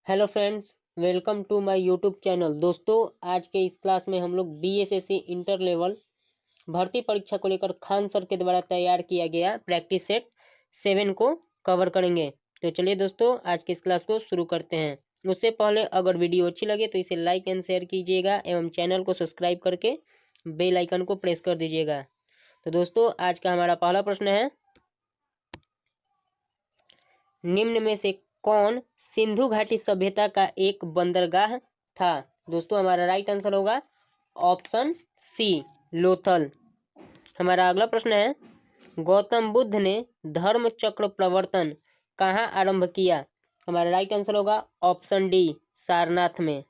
Hello friends, welcome to my YouTube channel. दोस्तों, आज के इस क्लास में हम लोग बीएसएससी इंटर लेवल भर्ती परीक्षा को लेकर खान सर के द्वारा तैयार किया गया प्रैक्टिस सेट 7 को कवर करेंगे। तो चलिए दोस्तों, आज के इस क्लास को शुरू करते हैं। उससे पहले अगर वीडियो अच्छी लगे तो इसे लाइक एंड शेयर कीजिएगा एवं चैनल को सब्सक्राइब करके बेल आइकन को प्रेस कर दीजिएगा। तो दोस्तों, आज का हमारा पहला प्रश्न है, निम्न में से कौन सिंधु घाटी सभ्यता का एक बंदरगाह था? दोस्तों, हमारा राइट आंसर होगा ऑप्शन सी, लोथल। हमारा अगला प्रश्न है, गौतम बुद्ध ने धर्म चक्र प्रवर्तन कहाँ आरंभ किया? हमारा राइट आंसर होगा ऑप्शन डी, सारनाथ में।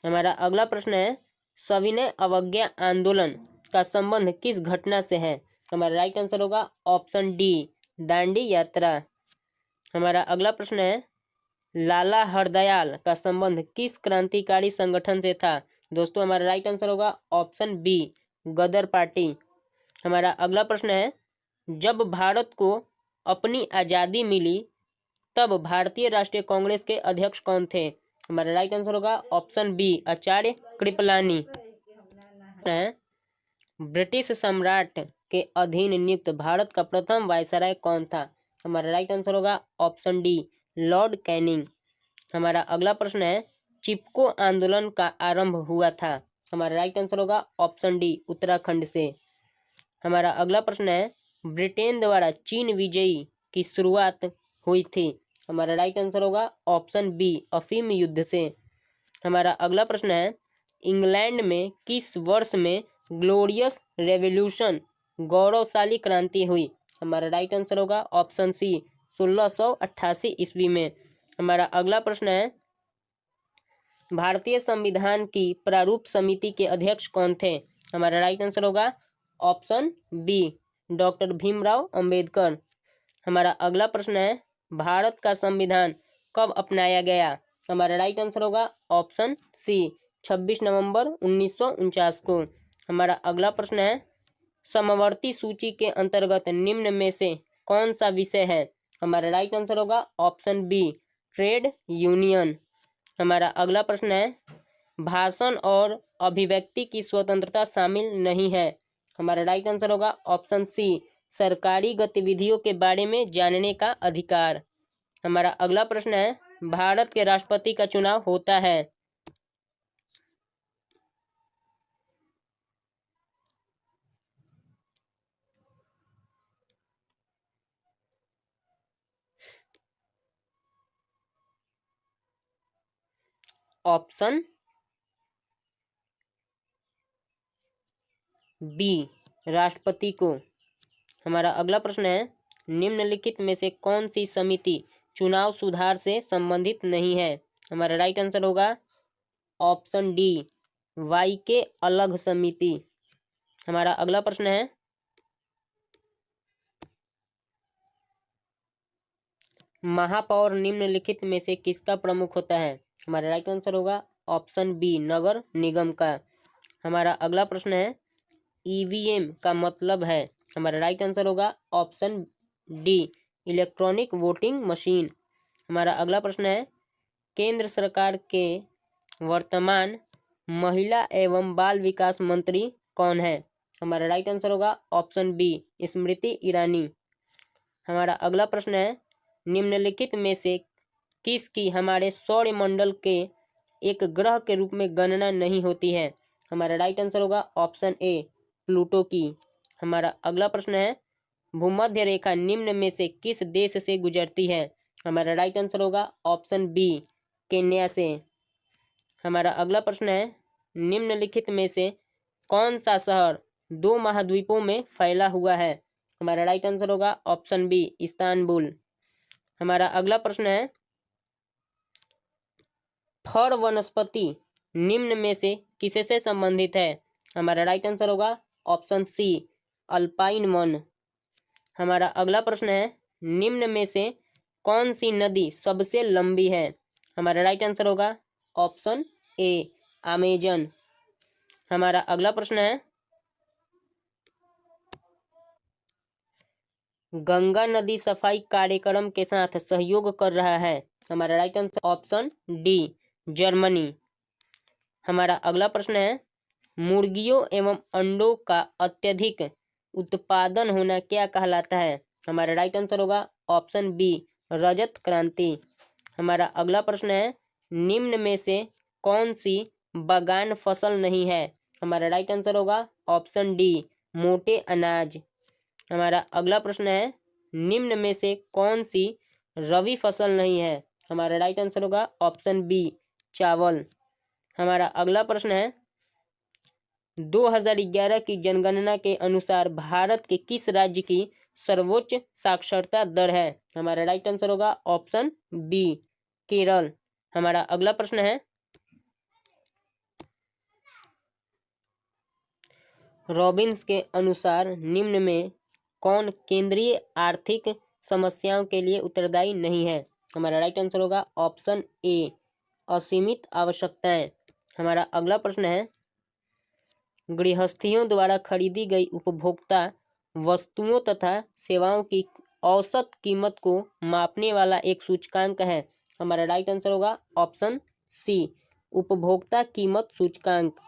हमारा अगला प्रश्न है, सविनय अवज्ञा आंदोलन का संबंध किस घटना से है? हमारा राइट आंसर होगा ऑप्शन डी, दांडी यात्रा। हमारा अगला प्रश्न है, लाला हरदयाल का संबंध किस क्रांतिकारी संगठन से था? दोस्तों, हमारा राइट आंसर होगा ऑप्शन बी, गदर पार्टी। हमारा अगला प्रश्न है, जब भारत को अपनी आज़ादी मिली तब भारतीय राष्ट्रीय कांग्रेस के अध्यक्ष कौन थे? हमारा राइट आंसर होगा option B, Acharya Kripalani. British सम्राट के अधीन नियुक्त भारत का प्रथम वायसराय कौन था? हमारा राइट आंसर होगा ऑप्शन डी, लॉर्ड कैनिंग। हमारा अगला प्रश्न है, चिपको आंदोलन का आरंभ हुआ था? हमारा राइट आंसर होगा ऑप्शन डी, उत्तराखंड से। हमारा अगला प्रश्न है, ब्रिटेन द्वारा चीन विजयी की शुरुआत हुई थी? हमारा राइट आंसर होगा ऑप्शन बी, अफीम युद्ध से। हमारा अगला प्रश्न है, इंग्लैंड में किस वर्ष में ग्लोरियस रेवोल्यूशन, गौरवशाली क्रांति हुई? हमारा राइट आंसर होगा ऑप्शन सी, 1688 ईस्वी में। हमारा अगला प्रश्न है, भारतीय संविधान की प्रारूप समिति के अध्यक्ष कौन थे? हमारा राइट आंसर होगा option B, doctor Bhimrao Ambedkar. हमारा अगला प्रश्न है, भारत का संविधान कब अपनाया गया? हमारा राइट आंसर होगा ऑप्शन सी, 26 नवंबर 1949 को। हमारा अगला प्रश्न है, समवर्ती सूची के अंतर्गत निम्न में से कौन सा विषय है? हमारा राइट आंसर होगा ऑप्शन बी, ट्रेड यूनियन। हमारा अगला प्रश्न है, भाषण और अभिव्यक्ति की स्वतंत्रता शामिल नहीं है? हमारा राइट आंसर होगा ऑप्शन सी, सरकारी गतिविधियों के बारे में जानने का अधिकार। हमारा अगला प्रश्न है, भारत के राष्ट्रपति का चुनाव होता है? ऑप्शन बी, राष्ट्रपति को। हमारा अगला प्रश्न है, निम्नलिखित में से कौन सी समिति चुनाव सुधार से संबंधित नहीं है? हमारा राइट आंसर होगा ऑप्शन डी, वाई के अलग समिति। हमारा अगला प्रश्न है, महापौर निम्नलिखित में से किसका प्रमुख होता है? हमारा राइट आंसर होगा ऑप्शन बी, नगर निगम का। हमारा अगला प्रश्न है, ईवीएम का मतलब है? हमारा राइट आंसर होगा option D, electronic voting machine. हमारा अगला प्रश्न है, केंद्र सरकार के वर्तमान महिला एवं बाल विकास मंत्री कौन है? हमारा राइट आंसर होगा ऑप्शन बी, स्मृति ईरानी। हमारा अगला प्रश्न है, निम्नलिखित में से किसकी हमारे सौरमंडल के एक ग्रह के रूप में गणना नहीं होती है? हमारा राइट आंसर होगा ऑप्शन ए, प्लूटो की। हमारा अगला प्रश्न है, भूमध्य रेखा निम्न में से किस देश से गुजरती है? हमारा राइट आंसर होगा ऑप्शन बी, केन्या से। हमारा अगला प्रश्न है, निम्नलिखित में से कौन सा शहर 2 महाद्वीपों में फैला हुआ है? हमारा राइट आंसर होगा ऑप्शन बी, इस्तांबुल। हमारा अगला प्रश्न है, फर वनस्पति निम्न में से किससे संबंधित है? हमारा राइट आंसर होगा ऑप्शन सी, अल्पाइन वन। हमारा अगला प्रश्न है, निम्न में से कौन सी नदी सबसे लंबी है? हमारा राइट आंसर होगा ऑप्शन ए, अमेजन। हमारा अगला प्रश्न है, गंगा नदी सफाई कार्यक्रम के साथ सहयोग कर रहा है? हमारा right answer option D Germany. हमारा अगला प्रश्न है, मुर्गियों एवं अंडों का अत्यधिक उत्पादन होना क्या कहलाता है? हमारा राइट आंसर होगा ऑप्शन बी रजत क्रांति। हमारा अगला प्रश्न है, निम्न में से कौन सी बागान फसल नहीं है? हमारा राइट आंसर होगा ऑप्शन डी मोटे अनाज। हमारा अगला प्रश्न है, निम्न में से कौन सी रबी फसल नहीं है? हमारा राइट आंसर होगा ऑप्शन बी चावल। हमारा अगला प्रश्न है, 2011 की जनगणना के अनुसार भारत के किस राज्य की सर्वोच्च साक्षरता दर है? हमारा राइट आंसर होगा ऑप्शन बी केरल। हमारा अगला प्रश्न है, रॉबिन्स के अनुसार निम्न में कौन केंद्रीय आर्थिक समस्याओं के लिए उत्तरदायी नहीं है? हमारा राइट आंसर होगा ऑप्शन ए असीमित आवश्यकताएं। हमारा अगला प्रश्न है, गृहस्थियों द्वारा खरीदी गई उपभोक्ता वस्तुओं तथा सेवाओं की औसत कीमत को मापने वाला एक सूचकांक है? हमारा राइट आंसर होगा ऑप्शन सी उपभोक्ता कीमत सूचकांक।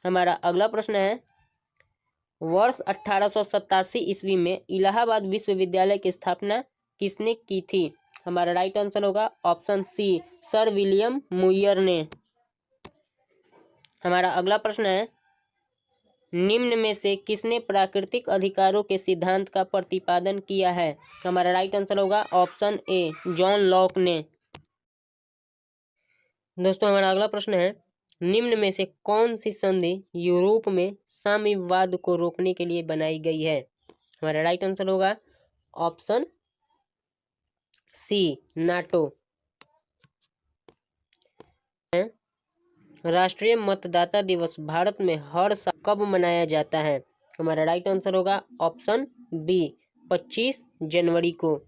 हमारा अगला प्रश्न है, वर्ष 1887 ईस्वी में इलाहाबाद विश्वविद्यालय की स्थापना किसने की थी? हमारा राइट आंसर होगा option C sir William Muir ने। हमारा अगला प्रश्न है, निम्न में से किसने प्राकृतिक अधिकारों के सिद्धांत का प्रतिपादन किया है? हमारा राइट आंसर होगा ऑप्शन ए जॉन लॉक ने। दोस्तों हमारा अगला प्रश्न है, निम्न में से कौन सी संधि यूरोप में साम्यवाद को रोकने के लिए बनाई गई है? हमारा राइट आंसर होगा ऑप्शन सी नाटो। राष्ट्रीय मतदाता दिवस भारत में हर साल कब मनाया जाता है? हमारा राइट आंसर होगा ऑप्शन बी 25 जनवरी को।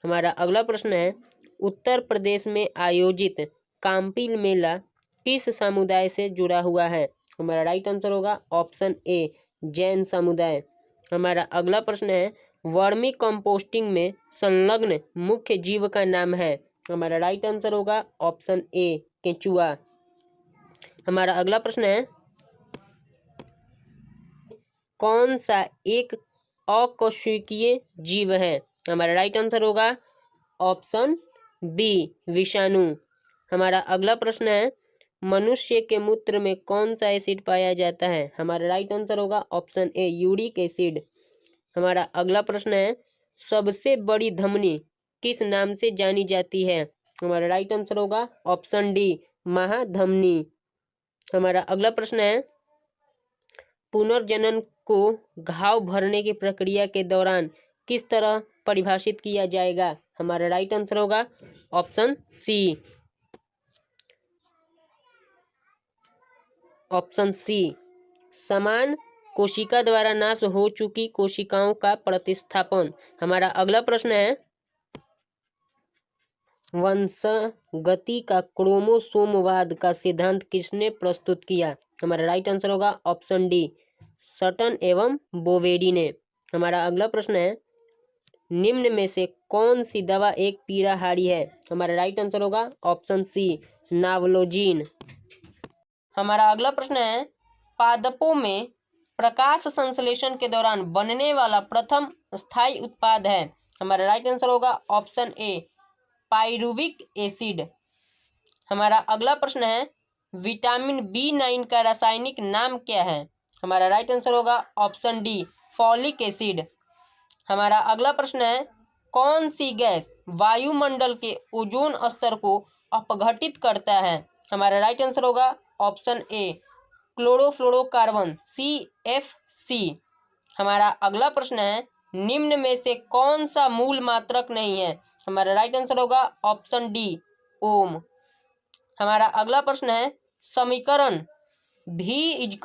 हमारा अगला प्रश्न है, उत्तर प्रदेश में आयोजित काम्पील मेला किस समुदाय से जुड़ा हुआ है? हमारा राइट आंसर होगा ऑप्शन ए जैन समुदाय। हमारा अगला प्रश्न है, वर्मी कंपोस्टिंग में संलग्न मुख्य जीव का नाम है? हमारा राइट आंसर होगा ऑप्शन ए केंचुआ। हमारा अगला प्रश्न है, कौन सा एक अकोशिकीय जीव है? हमारा राइट आंसर होगा ऑप्शन बी विषाणु। हमारा अगला प्रश्न है, मनुष्य के मूत्र में कौन सा एसिड पाया जाता है? हमारा राइट आंसर होगा ऑप्शन ए यूरिक एसिड। हमारा अगला प्रश्न है, सबसे बड़ी धमनी किस नाम से जानी जाती है? हमारा राइट आंसर होगा ऑप्शन डी महाधमनी। हमारा अगला प्रश्न है, पुनर्जनन को घाव भरने की प्रक्रिया के दौरान किस तरह परिभाषित किया जाएगा? हमारा राइट आंसर होगा ऑप्शन सी समान कोशिका द्वारा नाश हो चुकी कोशिकाओं का प्रतिस्थापन। हमारा अगला प्रश्न है, वंशगति का क्रोमोसोमवाद का सिद्धांत किसने प्रस्तुत किया? हमारा राइट आंसर होगा ऑप्शन डी सटन एवं बोवेडी ने। हमारा अगला प्रश्न है, निम्न में से कौन सी दवा एक पीड़ाहारी है? हमारा राइट आंसर होगा ऑप्शन सी नावलोजीन। हमारा अगला प्रश्न है, पादपों में प्रकाश संश्लेषण के दौरान बनने वाला प्रथम स्थायी उत्पाद है? हमारा राइट आंसर होगा ऑप्शन ए पाइरुविक एसिड। हमारा अगला प्रश्न है, विटामिन B9 का रासायनिक नाम क्या है? हमारा राइट आंसर होगा ऑप्शन डी फॉलिक एसिड। हमारा अगला प्रश्न है, कौन सी गैस वायुमंडल के ओजोन स्तर को अपघटित करता है? हमारा राइट आंसर होगा ऑप्शन ए क्लोरोफ्लोरोकार्बन CFC। हमारा अगला प्रश्न है, निम्न में से कौन सा मूल मात्रक नहीं है? हमारा राइट आंसर होगा ऑप्शन डी ओम। हमारा अगला प्रश्न है, समीकरण V =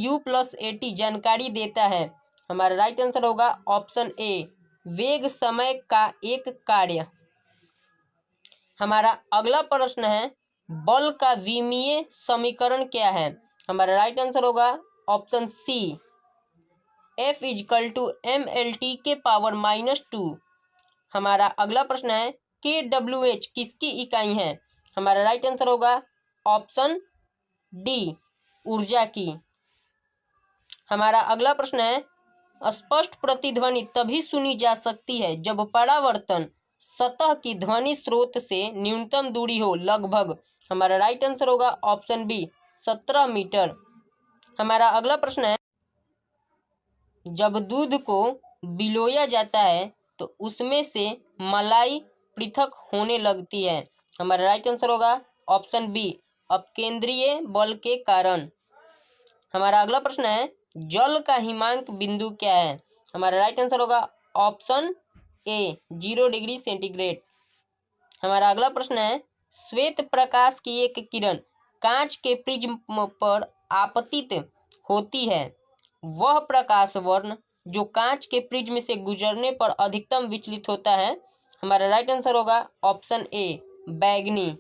U + AT जानकारी देता है? हमारा राइट आंसर होगा ऑप्शन ए वेग समय का एक कार्य। हमारा अगला प्रश्न है, बल का विमीय समीकरण क्या है? हमारा राइट आंसर होगा ऑप्शन सी F = mLT⁻²। हमारा अगला प्रश्न है KWH किसकी इकाई है? हमारा राइट आंसर होगा ऑप्शन डी ऊर्जा की। हमारा अगला प्रश्न है स्पष्ट प्रतिध्वनि तभी सुनी जा सकती है जब परावर्तन सतह की ध्वनि स्रोत से न्यूनतम दूरी हो लगभग। हमारा राइट आंसर होगा ऑप्शन बी 17 मीटर। हमारा अगला प्रश्न है जब दूध को बिलोया जाता है तो उसमें से मलाई पृथक होने लगती है। हमारा राइट आंसर होगा ऑप्शन बी अपकेंद्रीय बल के कारण। हमारा अगला प्रश्न है जल का हिमांक बिंदु क्या है? हमारा राइट आंसर होगा ऑप्शन ए 0 डिग्री सेंटीग्रेड। हमारा अगला प्रश्न है श्वेत प्रकाश की एक किरण कांच के प्रिज्म पर आपतित होती है, वह प्रकाश वर्ण जो कांच के प्रिज्म से गुजरने पर अधिकतम विचलित होता है। हमारा राइट आंसर होगा ऑप्शन ए बैगनी।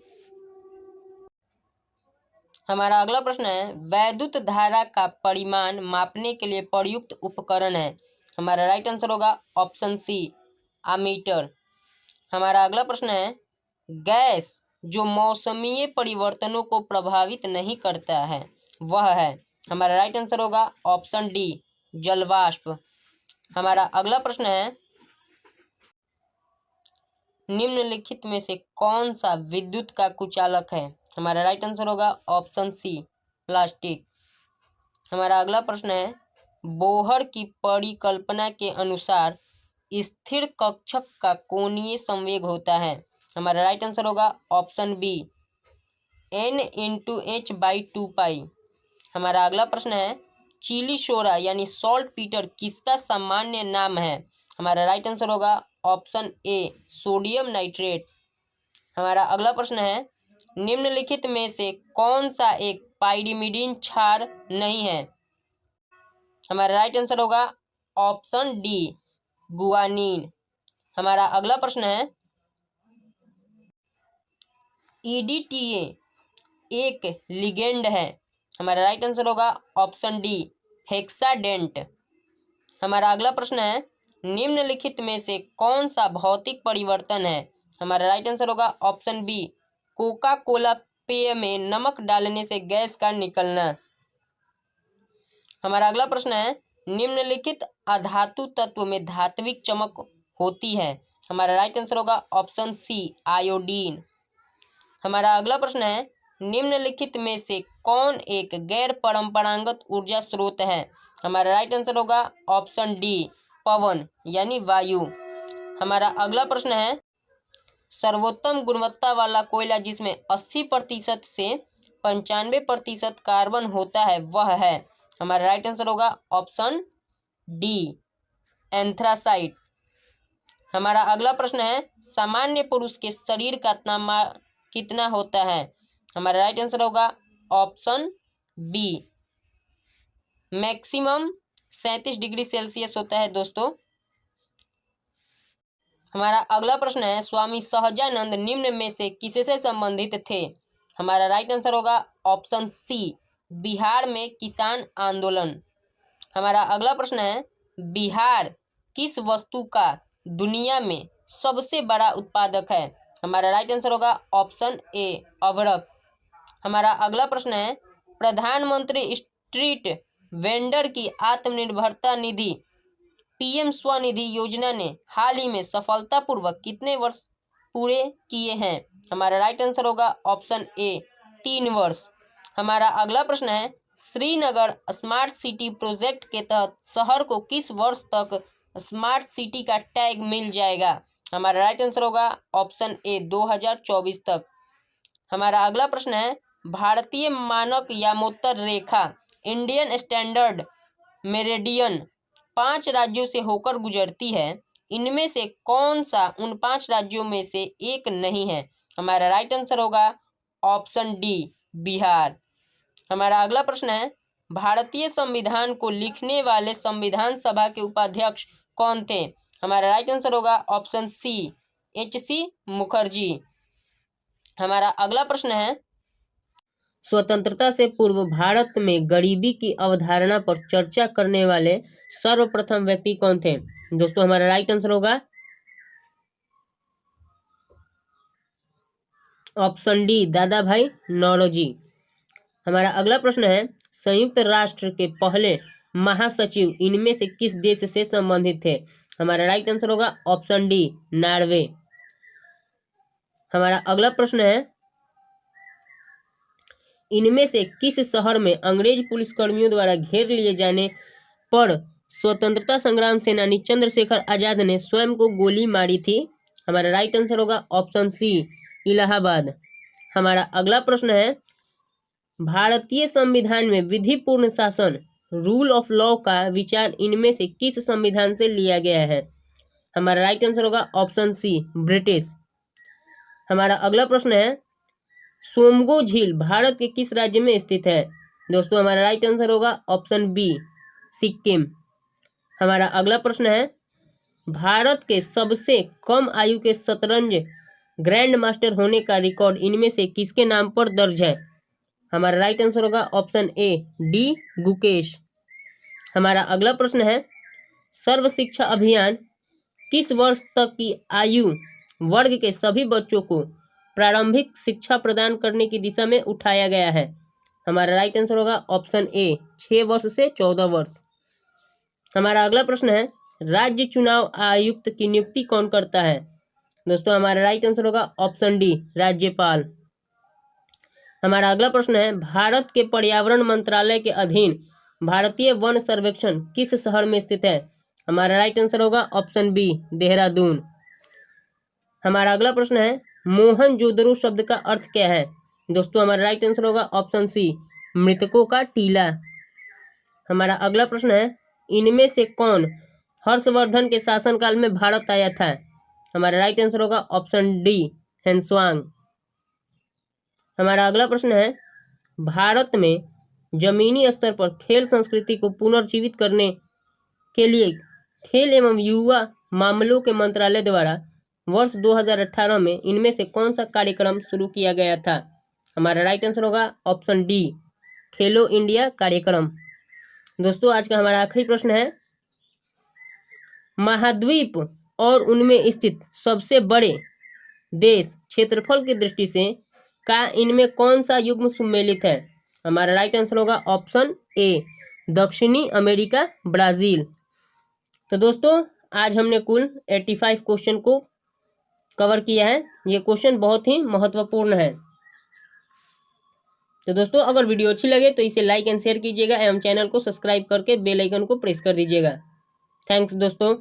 हमारा अगला प्रश्न है वैद्युत धारा का परिमाण मापने के लिए प्रयुक्त उपकरण है। हमारा राइट आंसर होगा ऑप्शन सी अमीटर। हमारा अगला प्रश्न है गैस जो मौसमीय परिवर्तनों को प्रभावित नहीं करता है वह है। हमारा राइट आंसर होगा ऑप्शन डी जलवाष्प। हमारा अगला प्रश्न है निम्नलिखित में से कौन सा विद्युत का कुचालक है? हमारा राइट आंसर होगा ऑप्शन सी प्लास्टिक। हमारा अगला प्रश्न है बोहर की परिकल्पना के अनुसार स्थिर कक्षक का कोणीय संवेग होता है। हमारा राइट आंसर होगा ऑप्शन बी n/h/2 हमारा अगला प्रश्न है चिली सोडा यानी सॉल्ट पीटर किसका सामान्य नाम है? हमारा राइट आंसर होगा ऑप्शन ए सोडियम नाइट्रेट। हमारा अगला प्रश्न है निम्नलिखित में से कौन सा एक पाइरिमिडीन क्षार नहीं है? हमारा राइट आंसर होगा ऑप्शन डी गुआनिन। हमारा अगला प्रश्न है EDTA एक लिगेंड है। हमारा राइट आंसर होगा ऑप्शन डी हेक्साडेंट। हमारा अगला प्रश्न है निम्नलिखित में से कौन सा भौतिक परिवर्तन है? हमारा राइट आंसर होगा ऑप्शन बी कोका कोला पेय में नमक डालने से गैस का निकलना। हमारा अगला प्रश्न है निम्नलिखित अधातु तत्व में धात्विक चमक होती है। हमारा राइट आंसर होगा ऑप्शन सी आयोडीन। हमारा अगला प्रश्न है निम्नलिखित में से कौन एक गैर परंपरागत ऊर्जा स्रोत है? हमारा राइट आंसर होगा ऑप्शन डी पवन यानी वायु। हमारा अगला प्रश्न है सर्वोत्तम गुणवत्ता वाला कोयला जिसमें 80% से 95% कार्बन होता है वह है। हमारा राइट आंसर होगा ऑप्शन डी एंथ्रासाइट। हमारा अगला प्रश्न है सामान्य पुरुष के शरीर का तापमान कितना होता है? हमारा राइट आंसर होगा option B maximum 37 degree Celsius होता है दोस्तों। हमारा अगला प्रश्न है स्वामी सहजानंद निम्न में से किससे संबंधित थे? हमारा राइट आंसर होगा ऑप्शन सी बिहार में किसान आंदोलन। हमारा अगला प्रश्न है बिहार किस वस्तु का दुनिया में सबसे बड़ा उत्पादक है? हमारा राइट आंसर होगा ऑप्शन ए अभ्रक। हमारा अगला प्रश्न है प्रधानमंत्री स्ट्रीट वेंडर की आत्मनिर्भरता निधि PM स्वनिधि योजना ने हाल ही में सफलतापूर्वक कितने वर्ष पूरे किए हैं? हमारा राइट आंसर होगा ऑप्शन ए 3 वर्ष। हमारा अगला प्रश्न है श्रीनगर स्मार्ट सिटी प्रोजेक्ट के तहत शहर को किस वर्ष तक स्मार्ट सिटी का टैग मिल जाएगा? हमारा राइट आंसर होगा ऑप्शन ए 2024 तक। हमारा अगला प्रश्न है भारतीय मानक यामोत्तर रेखा इंडियन स्टैंडर्ड मेरिडियन 5 राज्यों से होकर गुजरती है, इनमें से कौन सा उन 5 राज्यों में से एक नहीं है? हमारा राइट आंसर होगा ऑप्शन डी बिहार। हमारा अगला प्रश्न है भारतीय संविधान को लिखने वाले संविधान सभा के उपाध्यक्ष कौन थे? हमारा राइट आंसर होगा ऑप्शन सी HC मुखर्जी। हमारा अगला प्रश्न है स्वतंत्रता से पूर्व भारत में गरीबी की अवधारणा पर चर्चा करने वाले सर्वप्रथम व्यक्ति कौन थे? दोस्तों हमारा राइट आंसर होगा ऑप्शन डी दादा भाई नौरोजी। हमारा अगला प्रश्न है, संयुक्त राष्ट्र के पहले महासचिव इनमें से किस देश से संबंधित थे? हमारा राइट आंसर होगा ऑप्शन डी नॉर्वे। हमारा अगला प्रश्न है, इनमें से किस शहर में अंग्रेज पुलिसकर्मियों द्वारा घेर लिए जाने पर स्वतंत्रता संग्राम सेनानी चंद्रशेखर आजाद ने स्वयं को गोली मारी थी? हमारा राइट आंसर होगा ऑप्शन सी इलाहाबाद। हमारा अगला प्रश्न है, भारतीय संविधान में विधिपूर्ण शासन रूल ऑफ लॉ का विचार इनमें से किस संविधान से लिया गया है? हमारा राइट आंसर होगा ऑप्शन सी ब्रिटिश। हमारा अगला प्रश्न है, सोमगो झील भारत के किस राज्य में स्थित है? दोस्तों हमारा राइट आंसर होगा ऑप्शन बी सिक्किम। हमारा अगला प्रश्न है, भारत के सबसे कम आयु के शतरंज ग्रैंड मास्टर होने का रिकॉर्ड इनमें से किसके नाम पर दर्ज है? हमारा राइट आंसर होगा ऑप्शन ए डी गुकेश। हमारा अगला प्रश्न है, सर्व शिक्षा अभियान किस वर्ष तक की आयु वर्ग के सभी बच्चों को प्रारंभिक शिक्षा प्रदान करने की दिशा में उठाया गया है? हमारा राइट आंसर होगा ऑप्शन ए 6 वर्ष से 14 वर्ष। हमारा अगला प्रश्न है, राज्य चुनाव आयुक्त की नियुक्ति कौन करता है? दोस्तों हमारा राइट आंसर होगा ऑप्शन डी राज्यपाल। हमारा अगला प्रश्न है, भारत के पर्यावरण मंत्रालय के अधीन भारतीय वन सर्वेक्षण किस शहर में स्थित है? हमारा राइट आंसर होगा ऑप्शन बी देहरादून। हमारा अगला प्रश्न है, मोहनजोदड़ो शब्द का अर्थ क्या है? दोस्तों हमारा राइट आंसर होगा ऑप्शन सी मृतकों का टीला। हमारा अगला प्रश्न है, इनमें से कौन हर्षवर्धन के शासनकाल में भारत आया था? हमारा राइट आंसर होगा ऑप्शन डी हेंसवांग। हमारा अगला प्रश्न है, भारत में जमीनी स्तर पर खेल संस्कृति को पुनर्जीवित करने के लिए खेल एवं युवा मामलों के मंत्रालय द्वारा वर्ष 2018 में इनमें से कौन सा कार्यक्रम शुरू किया गया था? हमारा राइट आंसर होगा ऑप्शन डी खेलो इंडिया कार्यक्रम। दोस्तों आज का हमारा आखिरी प्रश्न है, महाद्वीप और उनमें स्थित सबसे बड़े देश क्षेत्रफल की दृष्टि से का इनमें कौन सा युग्म सम्मिलित है? हमारा राइट आंसर होगा ऑप्शन ए दक्षिणी अमेरिका ब्राजील। तो दोस्तों आज हमने कुल 85 क्वेश्चन को कवर किया है। ये क्वेश्चन बहुत ही महत्वपूर्ण है। तो दोस्तों अगर वीडियो अच्छी लगे तो इसे लाइक एंड शेयर कीजिएगा एवं चैनल को सब्सक्राइब करके बेल आइकन को प्रेस कर दीजिएगा। थैंक्स दोस्तों।